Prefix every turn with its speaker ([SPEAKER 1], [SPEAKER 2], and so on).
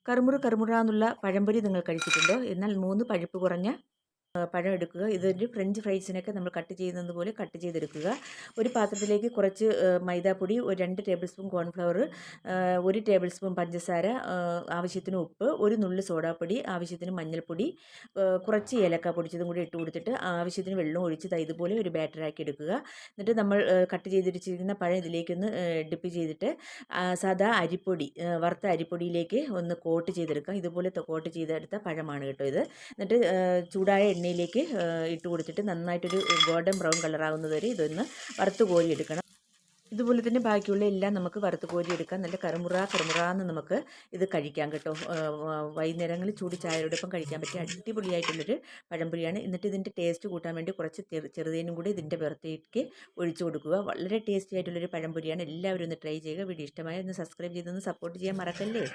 [SPEAKER 1] കറുമുറാന്നുള്ള പഴംപൊരി നിങ്ങൾ കഴിച്ചിട്ടുണ്ടോ? എന്നാൽ 3 പഴുപ്പ് കുറഞ്ഞ പഴം എടുക്കുക. ഇതൊരു ഫ്രഞ്ച് ഫ്രൈസിനൊക്കെ നമ്മൾ കട്ട് ചെയ്യുന്നത് പോലെ കട്ട് ചെയ്തെടുക്കുക. ഒരു പാത്രത്തിലേക്ക് കുറച്ച് മൈദാപ്പൊടി, ഒരു 2 table spoon cornflour, 1 table spoon പഞ്ചസാര, ആവശ്യത്തിന് ഉപ്പ്, ഒരു നുള്ള് സോഡാപ്പൊടി, ആവശ്യത്തിന് മഞ്ഞൾപ്പൊടി, കുറച്ച് ഏലക്ക പൊടിച്ചതും കൂടി ഇട്ട് കൊടുത്തിട്ട് ആവശ്യത്തിന് വെള്ളം ഒഴിച്ച് ഇതുപോലെ ഒരു ബാറ്ററാക്കി എടുക്കുക. എന്നിട്ട് നമ്മൾ കട്ട് ചെയ്തിരിച്ചിരിക്കുന്ന പഴം ഇതിലേക്കൊന്ന് ഡിപ്പ് ചെയ്തിട്ട് സാദാ അരിപ്പൊടി, വറുത്ത അരിപ്പൊടിയിലേക്ക് ഒന്ന് കോട്ട് ചെയ്തെടുക്കാം. ഇതുപോലെ കോട്ട് ചെയ്തെടുത്ത പഴമാണ് കേട്ടോ ഇത്. എന്നിട്ട് ചൂടായ എണ്ണയിലേക്ക് ഇട്ട് കൊടുത്തിട്ട് നന്നായിട്ടൊരു ഗോൾഡൻ ബ്രൗൺ കളറാകുന്നത് വരെ ഇതൊന്ന് വറുത്ത് കോരി എടുക്കണം. ഇതുപോലെ തന്നെ ബാക്കിയുള്ള എല്ലാം നമുക്ക് വറുത്ത് കോരി എടുക്കാം. നല്ല കറുമുറാന്ന് നമുക്ക് ഇത് കഴിക്കാം കേട്ടോ. വൈകുന്നേരങ്ങളിൽ ചൂട് ചായയോടൊപ്പം കഴിക്കാൻ പറ്റിയ അടിപൊളിയായിട്ടുള്ളൊരു പഴംപൊരിയാണ്. എന്നിട്ട് ഇതിൻ്റെ ടേസ്റ്റ് കൂട്ടാൻ വേണ്ടി കുറച്ച് ചെറുതേനും കൂടി ഇതിൻ്റെ പുറത്തേക്ക് ഒഴിച്ചു കൊടുക്കുക. വളരെ ടേസ്റ്റി ആയിട്ടുള്ളൊരു പഴംപൊരിയാണ്. എല്ലാവരും ഒന്ന് ട്രൈ ചെയ്യുക. വീഡിയോ ഇഷ്ടമായ ഒന്ന് സബ്സ്ക്രൈബ് ചെയ്തൊന്ന് സപ്പോർട്ട് ചെയ്യാൻ മറക്കല്ലേ.